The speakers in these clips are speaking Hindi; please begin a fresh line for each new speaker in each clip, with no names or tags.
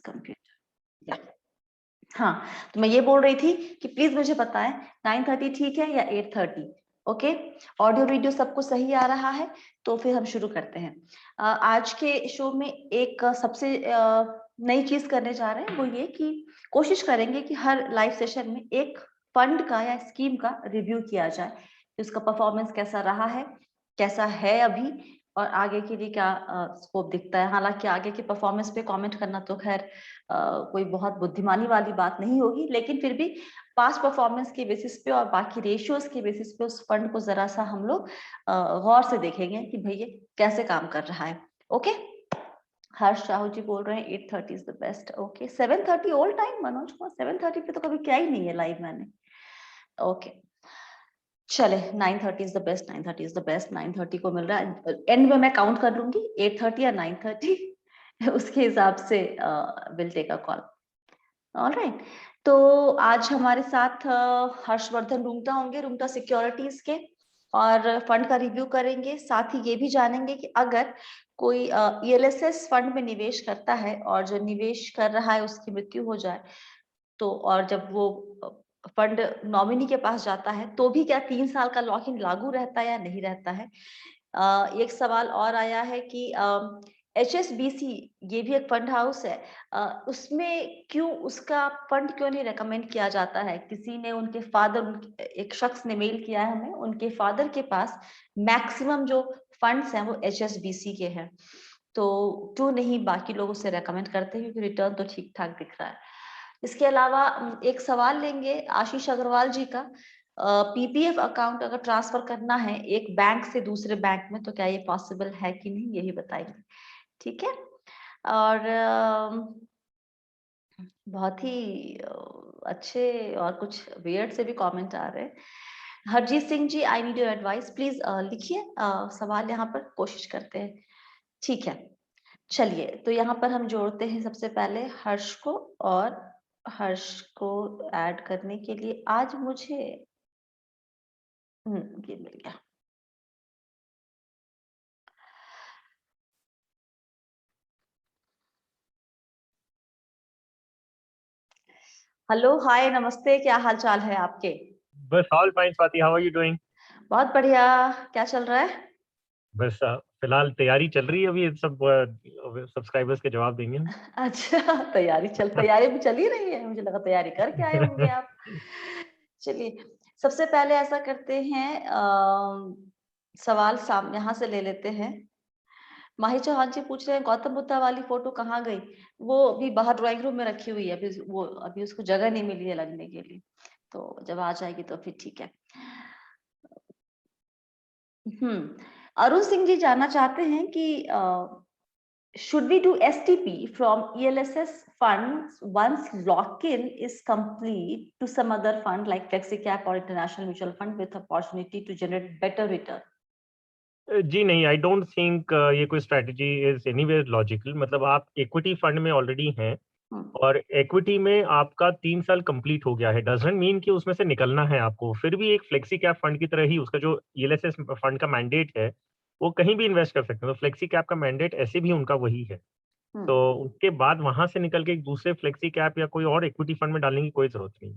कंप्यूटर। हाँ, तो मैं ये बोल रही थी कि प्लीज मुझे बताएं 9:30 ठीक है या 8:30? ओके, ऑडियो वीडियो सबको सही आ रहा है तो फिर हम शुरू करते हैं। आज के शो में एक सबसे नई चीज करने जा रहे हैं, वो ये कि कोशिश करेंगे कि हर लाइव सेशन में एक फंड का या स्कीम का रिव्यू किया जाए, उसका परफॉर्मेंस कैसा रहा है, कैसा है अभी, और आगे के लिए क्या स्कोप दिखता है। हालांकि आगे के परफॉर्मेंस पे कमेंट करना तो खैर कोई बहुत बुद्धिमानी वाली बात नहीं होगी, लेकिन फिर भी पास्ट परफॉर्मेंस के बेसिस पे और बाकी रेशियोज के बेसिस पे उस फंड को जरा सा हम लोग गौर से देखेंगे कि भाई ये कैसे काम कर रहा है। ओके, हर्ष साहू जी बोल रहे हैं 8:30 is the best. Okay, 7:30 all time Manoj Kumar, 7:30 पे तो कभी किया ही नहीं है लाइव मैंने। ओके, चले 9:30 is the best, 9:30 is the best, 9:30 को मिल रहा है। एंड में मैं काउंट कर लूंगी 8:30 या 9:30 उसके हिसाब से will take a call. All right, तो आज हमारे साथ हर्षवर्धन रूंगटा होंगे, रूंगटा सिक्योरिटीज के, और फंड का रिव्यू करेंगे। साथ ही ये भी जानेंगे कि अगर कोई ईएलएसएस फंड में निवेश करता है और जो निवेश कर रहा है उसकी मृत्यु हो जाए तो, और जब वो फंड नॉमिनी के पास जाता है तो भी क्या 3 साल का लॉक इन लागू रहता है या नहीं रहता है। एक सवाल और आया है कि HSBC ये भी एक फंड हाउस है, उसमें क्यों उसका फंड क्यों नहीं रेकमेंड किया जाता है। किसी ने उनके फादर, एक शख्स ने मेल किया है हमें, उनके फादर के पास मैक्सिमम जो फंड्स हैं वो HSBC के हैं, तो क्यों नहीं बाकी लोग उसे रेकमेंड करते हैं, क्योंकि रिटर्न तो ठीक ठाक दिख रहा है। इसके अलावा एक सवाल लेंगे आशीष अग्रवाल जी का, पीपीएफ अकाउंट अगर ट्रांसफर करना है एक बैंक से दूसरे बैंक में तो क्या ये पॉसिबल है कि नहीं, यही बताएंगे। ठीक है, और बहुत ही अच्छे और कुछ वियर्ड से भी कमेंट आ रहे हैं। Harjeet Singh ji, I need your advice, please लिखिए सवाल, यहाँ पर कोशिश करते हैं। ठीक है, चलिए, तो यहाँ पर हम जोड़ते हैं सबसे पहले हर्ष को, और हर्ष को ऐड करने के लिए आज मुझे ये मिल गया। हेलो, हाय, नमस्ते, क्या हाल चाल है आपके?
बस all fine Swati, how are you doing?
बहुत बढ़िया, क्या चल रहा है?
बस फिलहाल तैयारी चल रही है, अभी सब सब्सक्राइबर्स के जवाब देंगे हम।
अच्छा, तैयारी भी चल ही रही है, मुझे लगा तैयारी करके आए होंगे आप। चलिए, सबसे पहले ऐसा करते हैं, सवाल सामने यहाँ से ले लेते हैं। माही चौहान जी पूछ रहे हैं गौतम बुद्धा वाली फोटो कहाँ गई? वो अभी बाहर ड्राइंग रूम में रखी हुई है, अभी उसको जगह नहीं मिली है लगने के लिए, तो जब आ जाएगी तो फिर ठीक है। अरुण सिंह जी जानना चाहते हैं कि should we do STP from ELSS funds once lock-in is complete to some other fund like FlexiCap or International Mutual Fund with opportunity to generate better return?
जी नहीं, आई डोंट थिंक ये कोई स्ट्रेटजी इज एनीवेयर लॉजिकल। मतलब आप इक्विटी फंड में ऑलरेडी हैं और इक्विटी में आपका 3 साल कंप्लीट हो गया है, डजंट मीन कि उसमें से निकलना है आपको। फिर भी एक फ्लेक्सी कैप फंड की तरह ही उसका जो ईएलएसएस फंड का मैंडेट है वो कहीं भी इन्वेस्ट कर सकते हैं, तो फ्लेक्सी कैप का मैंडेट ऐसे भी उनका वही है। तो उसके बाद वहां से निकल के एक दूसरे फ्लेक्सी कैप या कोई और इक्विटी फंड में डालने की कोई जरूरत नहीं।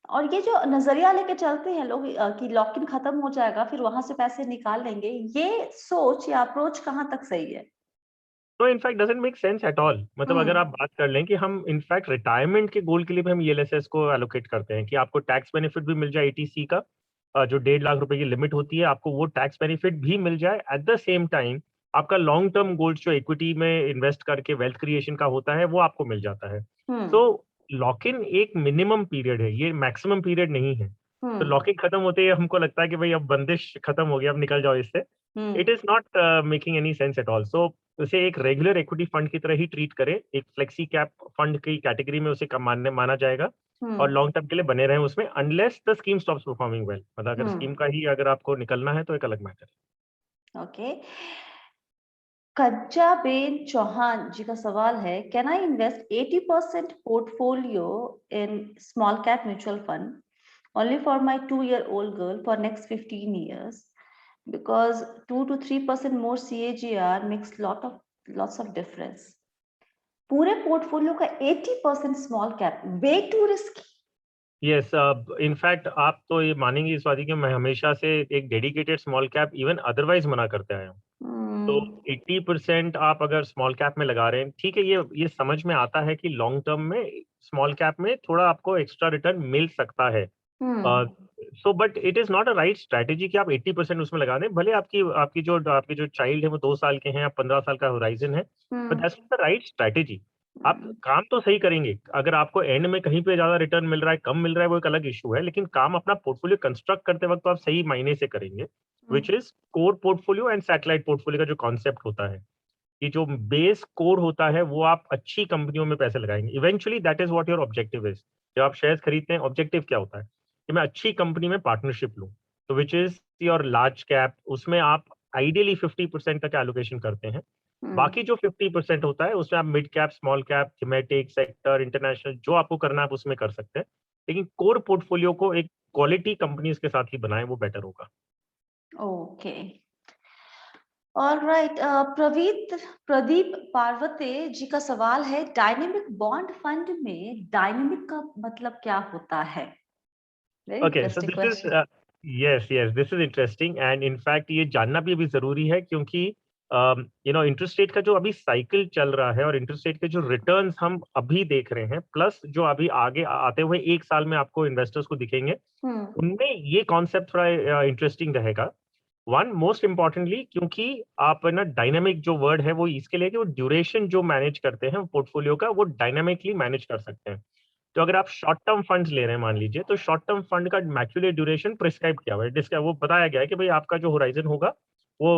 और ये जो नजरिया लेके चलते हैं लोग कि लॉक इन खत्म हो जाएगा फिर वहां से पैसे निकाल लेंगे, ये सोच या अप्रोच कहाँ तक सही है?
तो in fact doesn't make sense at all. मतलब अगर आप बात कर लें कि हम इनफैक्ट रिटायरमेंट के गोल के लिए भी हम ईएलएसएस को एलोकेट करते हैं कि आपको टैक्स बेनिफिट भी मिल जाए ईटीसी का, जो 1.5 लाख रुपए की लिमिट होती है आपको वो टैक्स बेनिफिट भी मिल जाए। एट द सेम टाइम आपका लॉन्ग टर्म गोल्स जो इक्विटी में इन्वेस्ट करके वेल्थ क्रिएशन का होता है वो आपको मिल जाता है। तो लॉक इन एक मिनिमम पीरियड है, ये मैक्सिमम पीरियड नहीं है। तो लॉक इन खत्म होते ही हमको लगता है कि भाई अब बंदिश खत्म हो गया, अब निकल जाओ इससे। It is not making any sense at all. So उसे एक रेगुलर इक्विटी फंड की तरह ही ट्रीट करें, एक फ्लेक्सी कैप फंड की कैटेगरी में उसे माना जाएगा और लॉन्ग टर्म के लिए बने रहें उसमें, unless the scheme stops performing well. मतलब अगर स्कीम का ही अगर आपको निकलना है तो एक अलग मैटर है।
ओके, कज्जा बेन चौहान जी का सवाल है, can I invest 80% portfolio in small cap mutual fund only for my 2-year-old girl for next 15 years because 2 to 3% more CAGR makes lots of difference. पूरे पोर्टफोलियो का 80% small cap, way to risky.
Yes, in fact आप तो ये मानेंगे स्वाति कि मैं हमेशा से एक dedicated small cap even otherwise मना करते आया हूँ। तो 80% आप अगर स्मॉल कैप में लगा रहे हैं, ठीक है, ये समझ में आता है कि लॉन्ग टर्म में स्मॉल कैप में थोड़ा आपको एक्स्ट्रा रिटर्न मिल सकता है। So but it is not a right strategy कि आप 80% उसमें लगा दें। भले आपकी आपकी जो चाइल्ड है वो 2 साल के हैं या 15 साल का होराइजन है, but that's not the right strategy. आप काम तो सही करेंगे, अगर आपको एंड में कहीं पे ज्यादा रिटर्न मिल रहा है, कम मिल रहा है, वो एक अलग इशू है, लेकिन काम अपना पोर्टफोलियो कंस्ट्रक्ट करते वक्त तो आप सही मायने से करेंगे, which is core portfolio and satellite portfolio का जो कॉन्सेप्ट होता है कि जो बेस कोर होता है वो आप अच्छी कंपनियों में पैसे लगाएंगे। Eventually that is what your objective is. जब आप शेयर्स खरीदते हैं, ऑब्जेक्टिव क्या होता है कि मैं अच्छी कंपनी में पार्टनरशिप लूं, तो which is your large cap, उसमें आप आइडियली 50% तक एलोकेशन करते हैं। बाकी जो 50% होता है उसमें आप mid cap, small cap, thematic, sector, international, जो आपको करना है आप उसमें कर सकते हैं, लेकिन कोर पोर्टफोलियो को एक क्वालिटी कंपनीज के साथ ही बनाएं, वो बेटर होगा।
Okay, alright. प्रदीप पार्वते जी का सवाल है, डायनेमिक बॉन्ड फंड में डायनेमिक का मतलब क्या होता है? Very
okay, so
interesting
this is
question.
Yes yes this is interesting and in fact ये जानना भी अभी जरूरी है, क्योंकि इंटरेस्ट रेट का जो अभी साइकिल चल रहा है और इंटरेस्ट रेट के जो रिटर्न्स हम अभी देख रहे हैं, प्लस जो अभी आगे आते हुए 1 साल में आपको इन्वेस्टर्स को दिखेंगे, उनमें ये कॉन्सेप्ट थोड़ा इंटरेस्टिंग रहेगा। वन मोस्ट इम्पॉर्टेंटली, क्योंकि आप ना डायनामिक जो वर्ड है वो इसके लिए कि वो ड्यूरेशन जो मैनेज करते हैं पोर्टफोलियो का, वो डायनामिकली मैनेज कर सकते हैं। तो अगर आप शॉर्ट टर्म फंड्स ले रहे हैं मान लीजिए, तो शॉर्ट टर्म फंड का मैक्सिमम ड्यूरेशन प्रिस्क्राइब किया हुआ है, जिसका वो बताया गया है कि भाई आपका जो होराइजन होगा वो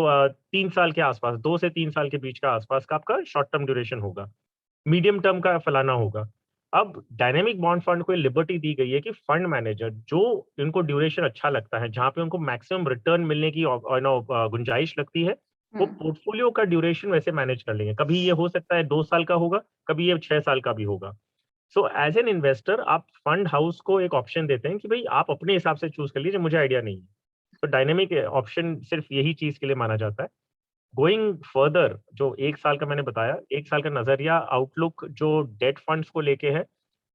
3 साल के आसपास, 2 से 3 साल के बीच का आसपास का आपका शॉर्ट टर्म ड्यूरेशन होगा, मीडियम टर्म का फलाना होगा। अब डायनेमिक बॉन्ड फंड को लिबर्टी दी गई है कि फंड मैनेजर जो इनको ड्यूरेशन अच्छा लगता है, जहां पे उनको मैक्सिमम रिटर्न मिलने की गुंजाइश लगती है, वो पोर्टफोलियो का ड्यूरेशन वैसे मैनेज कर लेंगे। कभी ये हो सकता है 2 साल का होगा, कभी ये 6 साल का भी होगा। सो एज एन इन्वेस्टर आप फंड हाउस को एक ऑप्शन देते हैं कि भाई आप अपने हिसाब से चूज कर लीजिए, मुझे आइडिया नहीं है। तो डायनेमिक ऑप्शन सिर्फ यही चीज के लिए माना जाता है। गोइंग फर्दर, जो 1 साल का मैंने बताया, 1 साल का नजरिया आउटलुक जो डेट फंड्स को लेके है,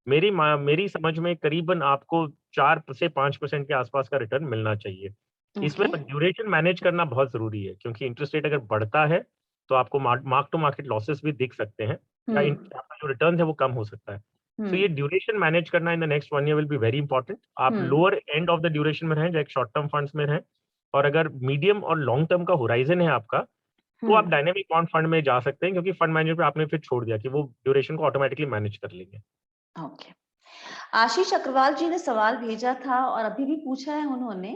मेरी समझ में करीबन आपको 4 से 5% के आसपास का रिटर्न मिलना चाहिए। इसमें ड्यूरेशन मैनेज करना बहुत जरूरी है, क्योंकि इंटरेस्ट रेट अगर बढ़ता है तो आपको मार्क टू मार्केट लॉसेस भी दिख सकते हैं, या आपका जो रिटर्न है वो कम हो सकता है। सो ये ड्यूरेशन मैनेज करना in the next 1 year will be very important. आप lower end of the duration में रहें, जो एक शॉर्ट टर्म फंड्स में रहें, और अगर मीडियम और लॉन्ग टर्म का होराइजन है आपका, तो आप डायनेमिक बॉन्ड फंड में जा सकते हैं, क्योंकि फंड मैनेजर पे आपने फिर छोड़ दिया कि वो ड्यूरेशन को ऑटोमेटिकली मैनेज कर लेंगे।
ओके, आशीष अग्रवाल जी ने सवाल भेजा था और अभी भी पूछा है उन्होंने।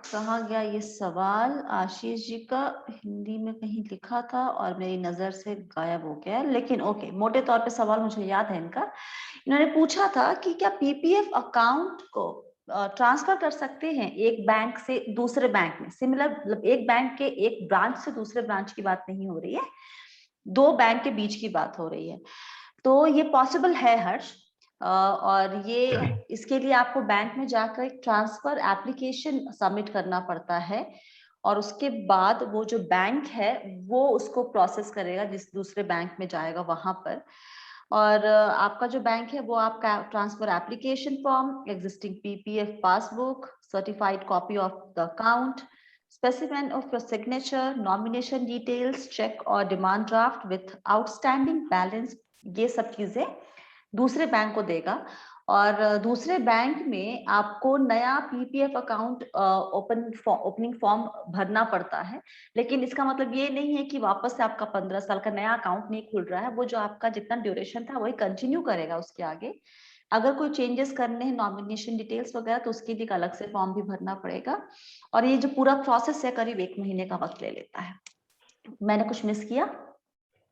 कहाँ गया ये सवाल? आशीष जी का हिंदी में कहीं लिखा था और मेरी नजर से गायब हो गया, लेकिन ओके, मोटे तौर पे सवाल मुझे याद है इनका। इन्होंने पूछा था कि क्या पीपीएफ अकाउंट को ट्रांसफर कर सकते हैं एक बैंक से दूसरे बैंक में? सिमिलर, मतलब एक बैंक के एक ब्रांच से दूसरे ब्रांच की बात नहीं हो रही है, 2 बैंक के बीच की बात हो रही है। तो ये पॉसिबल है हर्ष, और ये इसके लिए आपको बैंक में जाकर एक ट्रांसफर एप्लीकेशन सबमिट करना पड़ता है, और उसके बाद वो जो बैंक है वो उसको प्रोसेस करेगा, जिस दूसरे बैंक में जाएगा वहां पर। और आपका जो बैंक है वो आपका transfer application form, existing PPF passbook, certified copy of the account, specimen of your signature, nomination details, check और demand draft with outstanding balance, ये सब चीजें दूसरे बैंक को देगा। और दूसरे बैंक में आपको नया पीपीएफ अकाउंट ओपनिंग फॉर्म भरना पड़ता है, लेकिन इसका मतलब ये नहीं है कि वापस से आपका 15 साल का नया अकाउंट नहीं खुल रहा है। वो जो आपका जितना ड्यूरेशन था वही कंटिन्यू करेगा उसके आगे। अगर कोई चेंजेस करने हैं, नॉमिनेशन डिटेल्स वगैरह, तो उसके लिए एक अलग से फॉर्म भी भरना पड़ेगा। और ये जो पूरा प्रोसेस है करीब 1 महीने का वक्त ले लेता है। मैंने कुछ मिस किया?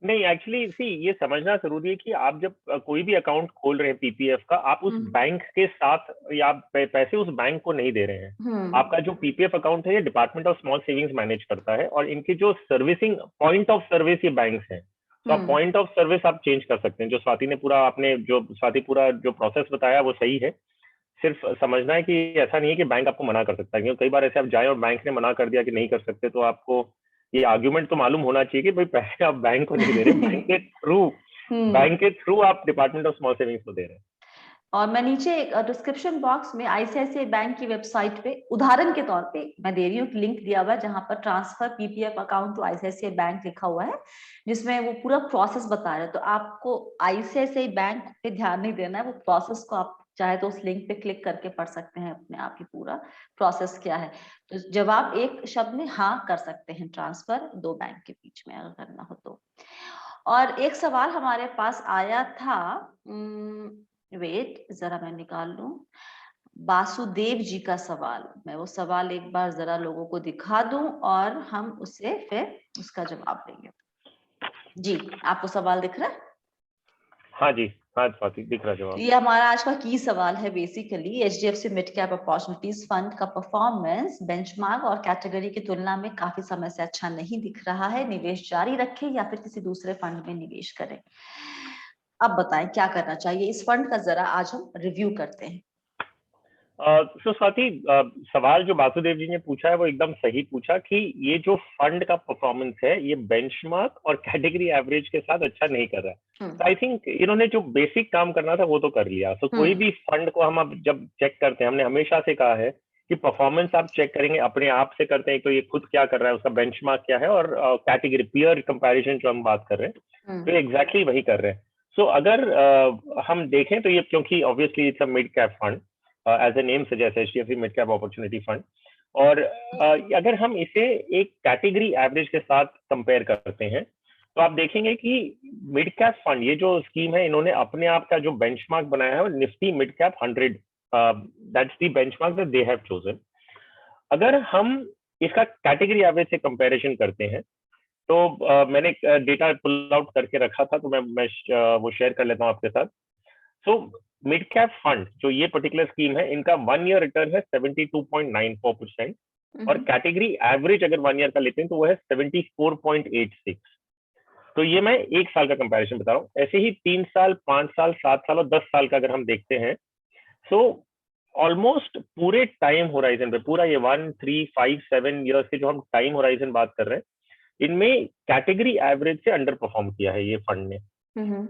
नहीं, एक्चुअली सी ये समझना जरूरी है कि आप जब कोई भी अकाउंट खोल रहे हैं पीपीएफ का, आप उस बैंक के साथ या आप पैसे उस बैंक को नहीं दे रहे हैं। आपका जो पीपीएफ अकाउंट है ये department of small savings manage करता है, और इनकी जो सर्विसिंग पॉइंट ऑफ सर्विस ये बैंक है। तो आप पॉइंट ऑफ सर्विस आप चेंज कर सकते हैं। जो स्वाति पूरा जो प्रोसेस बताया वो सही है। सिर्फ समझना है कि ऐसा नहीं है कि बैंक आपको मना कर सकता है, क्योंकि कई बार ऐसे आप जाए और बैंक ने मना कर दिया कि नहीं कर सकते, तो आपको ये आर्ग्यूमेंट तो मालूम होना चाहिए कि भाई पैसे आप बैंक को नहीं दे रहे, बैंक के थ्रू बैंक के थ्रू आप डिपार्टमेंट ऑफ स्मॉल सेविंग्स को दे रहे हैं।
और मैं नीचे डिस्क्रिप्शन बॉक्स में आईसीआईसीआई बैंक की वेबसाइट पे उदाहरण के तौर पे मैं दे रही हूँ, लिंक दिया हुआ है जहां पर transfer PPF account to ICICI bank लिखा हुआ है, जिसमें वो पूरा प्रोसेस बता रहे हैं। तो आपको आईसीआईसीआई बैंक पे ध्यान नहीं देना है, वो प्रोसेस को आप चाहे तो उस लिंक पे क्लिक करके पढ़ सकते हैं अपने आप ही पूरा प्रोसेस क्या है। तो जवाब एक शब्द में हाँ कर सकते हैं, ट्रांसफर दो बैंक के बीच में अगर करना हो तो। और एक सवाल हमारे पास आया था, वेट जरा मैं निकाल लूं, वासुदेव जी का सवाल। मैं वो सवाल एक बार जरा लोगों को दिखा दूं और हम उसे फिर उसका जवाब देंगे। जी आपको सवाल दिख रहा है?
हाँ जी, हाँ स्वाति दिख रहा जवाब।
ये हमारा आज का की सवाल है basically, HDFC mid cap opportunities fund का परफॉर्मेंस बेंचमार्क और कैटेगरी की तुलना में काफी समय से अच्छा नहीं दिख रहा है, निवेश जारी रखें या फिर किसी दूसरे फंड में निवेश करें। अब बताएं क्या करना चाहिए इस फंड का, जरा आज हम रिव्यू करते हैं।
तो स्वाति, सवाल जो वासुदेव जी ने पूछा है वो एकदम सही पूछा कि ये जो फंड का परफॉर्मेंस है ये बेंचमार्क और कैटेगरी एवरेज के साथ अच्छा नहीं कर रहा है। तो आई थिंक इन्होंने जो बेसिक काम करना था वो तो कर लिया। तो कोई भी फंड को हम अब जब चेक करते हैं, हमने हमेशा से कहा है कि परफॉर्मेंस आप चेक करेंगे अपने आप से करते हैं, तो ये खुद क्या कर रहा है, उसका बेंचमार्क क्या है, और कैटेगरी पीयर कंपैरिजन जो हम बात कर रहे हैं तो एग्जैक्टली वही कर रहे हैं। सो अगर हम देखें तो ये, क्योंकि obviously it's a mid cap fund, as a name suggest HDFC mid cap opportunity fund, और अगर हम इसे एक कैटेगरी एवरेज के साथ कंपेयर करते हैं तो आप देखेंगे कि मिड कैप फंड, ये जो स्कीम है, इन्होंने अपने आप का जो बेंचमार्क बनाया है वो Nifty mid cap 100, that's the benchmark that they have chosen. अगर हम इसका कैटेगरी एवरेज से कंपैरिजन करते हैं तो मैंने डेटा पुल आउट करके रखा था, तो मैं वो शेयर कर लेता हूँ आपके साथ। सो मिड कैप फंड जो ये पर्टिकुलर स्कीम है, इनका 1 ईयर रिटर्न है 72.94%, और कैटेगरी एवरेज अगर 1 ईयर का लेते हैं तो वो है 74.86। तो ये मैं एक साल का कंपैरिजन बता रहा हूँ। ऐसे ही 3 साल, 5 साल, 7 साल और 10 साल का अगर हम देखते हैं, सो ऑलमोस्ट पूरे टाइम होराइजन पे, पूरा ये 1, 3, 5, 7 ईयर्स के जो हम टाइम होराइजन बात कर रहे हैं, इनमें कैटेगरी एवरेज से अंडर परफॉर्म किया है ये फंड ने।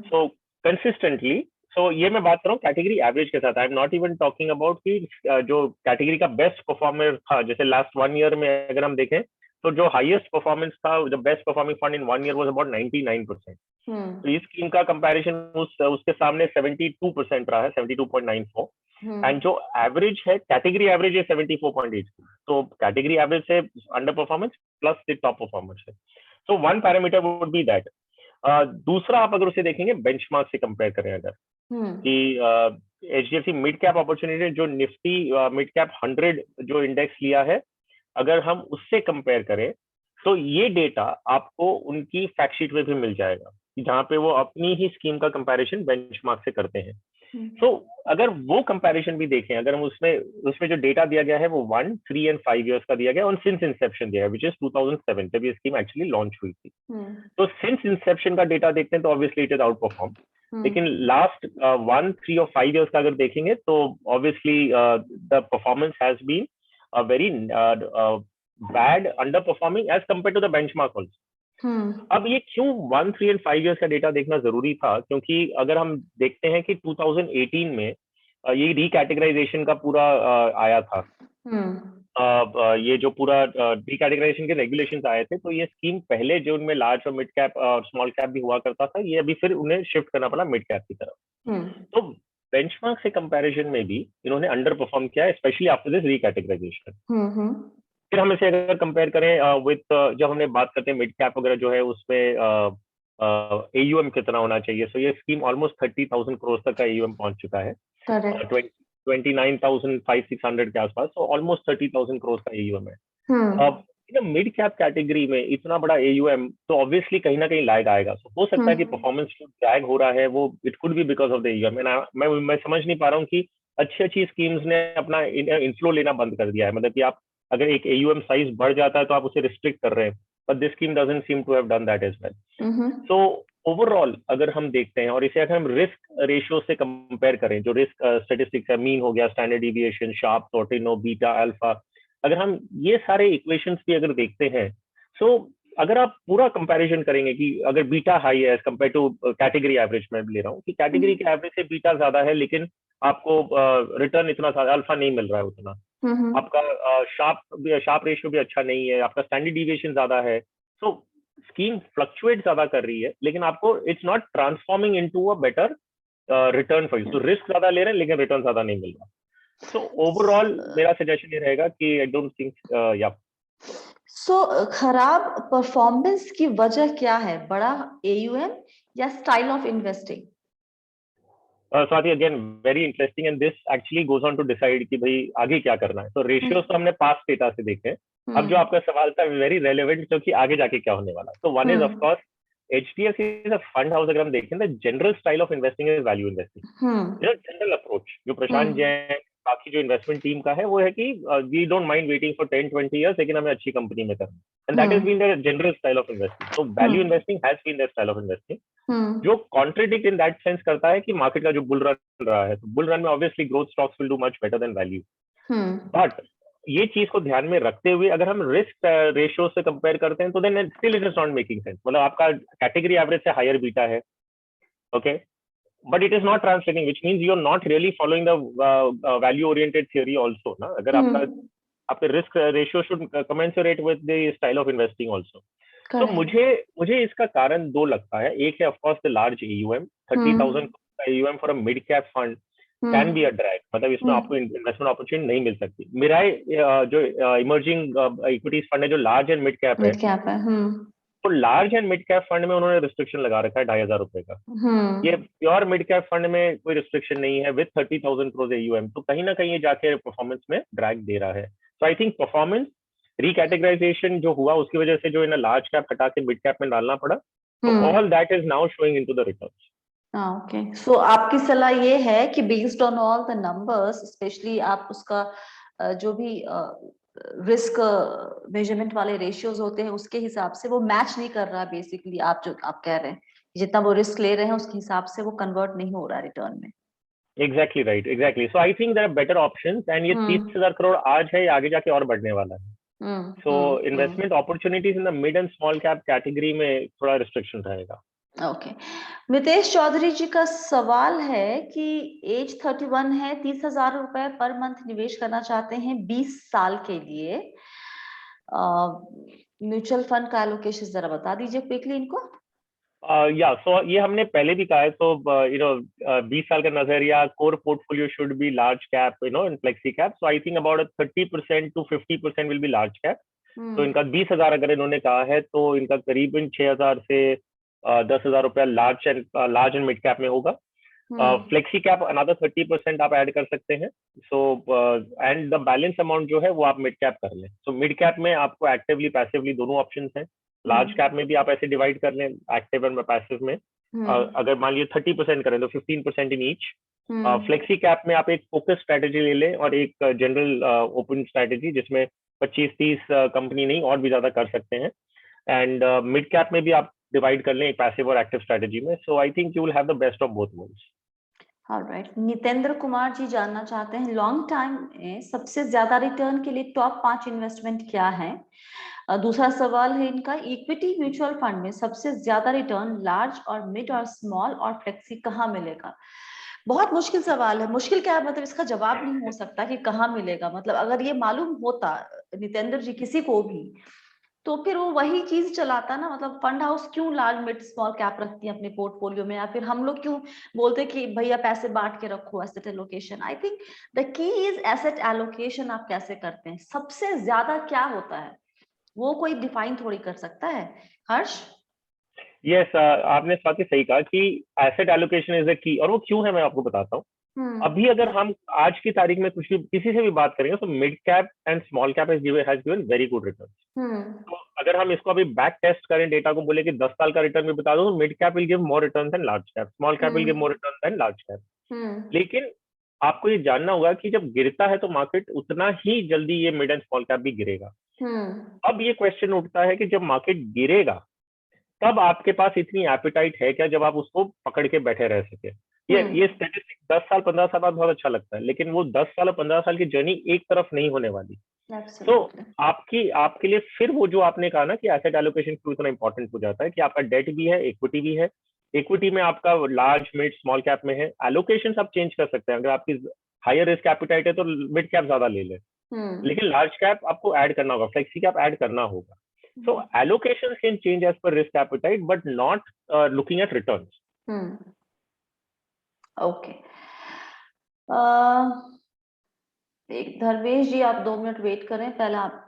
सो कंसिस्टेंटली, सो ये मैं बात कर रहा हूँ कैटेगरी एवरेज के साथ। I am not even talking about कि जो कैटेगरी का बेस्ट परफॉर्मर था, जैसे लास्ट 1 ईयर में अगर हम देखें तो जो हाईएस्ट परफॉर्मेंस था, जो best performing fund in 1 year was about 99%। तो इस स्कीम का कंपैरिजन उसके सामने 72% रहा है, 72.94, एंड जो एवरेज है, कैटेगरी एवरेज है 74.8। तो कैटेगरी एवरेज से under performance plus the top performance है। So one parameter would be that. दूसरा, आप अगर उसे देखेंगे बेंचमार्क से कंपेयर करें अगर, कि एचडीएफसी मिड कैप अपॉर्चुनिटी जो निफ्टी मिड कैप 100 जो इंडेक्स लिया है, अगर हम उससे कंपेयर करें तो ये डेटा आपको उनकी फैक्ट शीट में भी मिल जाएगा, जहां पे वो अपनी ही स्कीम का कंपैरिजन बेंचमार्क से करते हैं। तो अगर वो कंपैरिजन भी देखें, अगर हम उसमें जो डेटा दिया गया है वो 1, 3 एंड 5 इयर्स का दिया गया और सिंस इंसेप्शन दिया है, विच इज 2007, जब ये स्कीम एक्चुअली लॉन्च हुई थी। तो सिंस इंसेप्शन का डेटा देखते हैं तो obviously it is outperform. लेकिन लास्ट 1, 3 और 5 इयर्स का अगर देखेंगे तो obviously the performance has been very bad, underperforming as compare to the benchmark also. अब ये क्यों 1, 3 एंड 5 इयर्स का डेटा देखना जरूरी था, क्योंकि अगर हम देखते हैं कि 2018 में ये रिकैटेगराइजेशन का पूरा आया था, ये जो पूरा रिकैटेगराइजेशन के रेगुलेशंस आए थे, तो ये स्कीम पहले जो उनमें लार्ज और मिड कैप और स्मॉल कैप भी हुआ करता था, ये अभी फिर उन्हें शिफ्ट करना पड़ा मिड कैप की तरफ। तो बेंचमार्क से कंपैरिजन में भी इन्होंने अंडर परफॉर्म किया, स्पेशली आफ्टर दिस रिकैटेगराइजेशन। फिर हम इसे अगर कंपेयर करें विद, जब हमने बात करते हैं मिड कैप वगैरह जो है उसमें AUM कितना होना चाहिए, सो ये स्कीम ऑलमोस्ट 30,000 करोड़ तक का AUM पहुंच चुका है, 29,500-600 के आसपास, तो ऑलमोस्ट 30,000 करोड़ का AUM है। अब मिड कैप कैटेगरी में इतना बड़ा AUM, तो ऑब्वियसली कहीं ना कहीं लैग आएगा। तो हो सकता है कि परफॉर्मेंस जो लैग हो रहा है वो it could be because of the AUM। मैं समझ नहीं पा रहा हूँ कि अच्छी स्कीम्स ने अपना इनफ्लो लेना बंद कर दिया है, मतलब कि आप अगर एक AUM साइज बढ़ जाता है तो आप उसे रिस्ट्रिक्ट कर रहे हैं, but this scheme doesn't seem to have done that as well. So overall अगर हम देखते हैं और इसे अगर हम रिस्क रेशियो से कंपेयर करें, जो रिस्क स्टेटिस्टिक्स है, मीन हो गया, standard deviation, Sharpe, Sortino, beta, alpha, अगर हम ये सारे इक्वेशंस भी अगर देखते हैं, सो अगर आप पूरा कंपैरिजन करेंगे कि अगर बीटा हाई है as compare to category average, मैं ले रहा हूँ कि कैटेगरी के एवरेज से बीटा ज्यादा है, लेकिन आपको रिटर्न इतना ज्यादा अल्फा नहीं मिल रहा है उतना, आपका शार्प रेशियो भी अच्छा नहीं है, आपका स्टैंडर्ड डिविएशन ज्यादा है, सो स्कीम फ्लक्चुएट ज्यादा कर रही है, लेकिन आपको it's not transforming into a better return for you. तो रिस्क ज्यादा ले रहे हैं लेकिन रिटर्न ज्यादा नहीं मिल रहा। सो ओवरऑल मेरा सजेशन ये रहेगा कि आई डोंट थिंक या
सो खराब परफॉर्मेंस की वजह क्या है, बड़ा AUM या style of investing?
Swati again very interesting and this actually goes on to decide कि भाई आगे क्या करना है। तो रेशियोज तो हमने पास्ट डेटा से देखे हैं। अब जो आपका सवाल था वेरी रेलेवेंट, क्योंकि आगे जाके क्या होने वाला है। तो one is of course HDFC is a fund house. अगर हम देखें the general style of investing is value investing. General approach जो प्रशांत जैन बाकी जो इन्वेस्टमेंट टीम का है वो है कि we don't mind waiting for 10-20 years, लेकिन हमें अच्छी कंपनी में करना, and that is been the general style of investing. तो value investing has been the style of investing, जो कॉन्ट्रडिक्ट इन दैट सेंस करता है कि मार्केट का जो बुल रन रहा है, तो बुल रन में obviously growth stocks will do much better than value. But ये चीज को ध्यान में रखते हुए अगर हम रिस्क रेशियो से कंपेयर करते हैं तो then still it is not making sense. मतलब आपका कैटेगरी एवरेज से हायर बीटा है, okay, but it is not translating, which means you are not really following the value oriented theory also ना। अगर आपका risk ratio should commensurate with the style of investing also। तो मुझे इसका कारण दो लगता है। एक है of course the large AUM, 30,000 AUM for a mid cap fund can be a drag, मतलब इसमें आपको इन्वेस्टमेंट अपॉर्चुनिटी नहीं मिल सकती। मिराई जो इमर्जिंग इक्विटीज फंड है जो लार्ज एंड मिड कैप है, तो large and mid cap fund में उन्होंने रिस्ट्रिक्शन लगा रखा है 2,500 रुपए का। ये प्योर मिड कैप फंड में कोई रिस्ट्रिक्शन नहीं है विद 30,000 करोड़ AUM। तो कहीं ना कहीं ये जाके परफॉर्मेंस में ड्रैग दे रहा है। So I think performance recategorisation जो हुआ उसकी वजह से जो इन लार्ज कैप हटा के मिड कैप में डालना पड़ा, तो all that is now showing into the returns.
Okay, so आपकी सलाह ये है कि based on all the numbers, specially आप उसका जो भी रिस्क मेजरमेंट वाले रेशियोज होते हैं उसके हिसाब से वो मैच नहीं कर रहा बेसिकली। आप कह रहे हैं जितना वो रिस्क ले रहे हैं उसके हिसाब से वो कन्वर्ट नहीं हो रहा रिटर्न में।
Exactly right, exactly. So I think there are better options, and ये 30,000 करोड़ आज है, आगे जाके और बढ़ने वाला है। So investment opportunities in the mid and small cap category में थोड़ा रिस्ट्रिक्शन रहेगा।
ओके, मितेश चौधरी जी का सवाल है कि एज 31 है, 30,000 रुपए पर मंथ निवेश करना चाहते हैं 20 साल के लिए। म्यूचुअल फंड का एलोकेशन जरा बता दीजिए क्विकली इनको।
या सो ये हमने पहले भी कहा है। तो 20 साल का नजरिया, core portfolio should be large cap in flexi cap. So I think about 30% to 50% will be large cap. तो इनका 20,000 अगर इन्होंने कहा है तो इनका करीबन 6,000 से 10,000 रुपया लार्ज एंड मिड कैप में होगा। फ्लेक्सी कैप अनदर 30% आप ऐड कर सकते हैं। So and the balance amount जो है वो आप मिड कैप कर लें। सो मिड कैप में आपको एक्टिवली पैसिवली दोनों ऑप्शंस हैं। लार्ज कैप में भी आप ऐसे डिवाइड कर लें एक्टिव एंड पैसिव में। अगर मान लीजिए 30% करें तो 15% इन ईच। फ्लेक्सी कैप में आप एक फोकस स्ट्रेटेजी ले लें और एक जनरल ओपन स्ट्रेटेजी जिसमें 25-30 कंपनी नहीं और भी ज्यादा कर सकते हैं। एंड मिड कैप में भी आप डिवाइड कर लें एक पैसिव और एक्टिव स्ट्रेटेजी में। So I think you will have the best of both worlds.
Alright, Nitendra Kumar ji जानना चाहते हैं लॉन्ग टाइम में सबसे ज्यादा रिटर्न के लिए टॉप 5 इन्वेस्टमेंट क्या है। दूसरा सवाल है इनका, इक्विटी म्यूचुअल फंड में सबसे ज्यादा रिटर्न लार्ज और मिड और स्मॉल और फ्लेक्सी कहाँ मिलेगा। बहुत मुश्किल सवाल है। मुश्किल क्या है, मतलब इसका जवाब नहीं हो सकता कि कहाँ मिलेगा। मतलब अगर ये मालूम होता नितेंद्र जी किसी को भी तो फिर वो वही चीज चलाता ना। मतलब फंड हाउस क्यों लार्ज मिड स्मॉल कैप रखती है अपने पोर्टफोलियो में, या फिर हम लोग क्यों बोलते कि भैया पैसे बांट के रखो asset allocation. I think the key is asset allocation आप कैसे करते हैं, सबसे ज्यादा क्या होता है वो कोई डिफाइन थोड़ी कर सकता है। हर्ष?
यस, आपने स्वाति सही कहा कि asset allocation is the key, और वो क्यों है मैं आपको बताता हूँ। अभी अगर हम आज की तारीख में कुछ भी किसी से भी बात करेंगे तो mid cap and small cap has given very good return. तो अगर हम इसको अभी बैक टेस्ट करें डेटा को, बोले कि 10 साल का रिटर्न भी बता दो, तो mid cap will give more return than large cap, small cap will give more return than large cap. लेकिन आपको ये जानना होगा कि जब गिरता है तो मार्केट उतना ही जल्दी ये मिड एंड स्मॉल कैप भी गिरेगा। अब ये क्वेश्चन उठता है कि जब मार्केट गिरेगा तब आपके पास इतनी एपिटाइट है क्या जब आप उसको पकड़ के बैठे रह सके। ये स्टैटिस्टिक 10 साल 15 साल बाद बहुत अच्छा लगता है, लेकिन वो 10 साल और 15 साल की जर्नी एक तरफ नहीं होने वाली। तो आपके लिए फिर वो जो आपने कहा ना कि एसेट एलोकेशन क्यों इतना इंपॉर्टेंट हो जाता है कि आपका डेट भी है, इक्विटी भी है। इक्विटी में आपका लार्ज मिड स्मॉल कैप में है, एलोकेशन आप चेंज कर सकते हैं। अगर आपकी हायर रिस्क एपिटाइट है तो मिड कैप ज्यादा ले ले, लेकिन लार्ज कैप आपको ऐड करना होगा, फ्लेक्सी कैप ऐड करना होगा। So allocation can change as per risk appetite but not looking at returns.
Okay, एक धर्मेश जी आप 2 मिनट वेट करें पहले। आप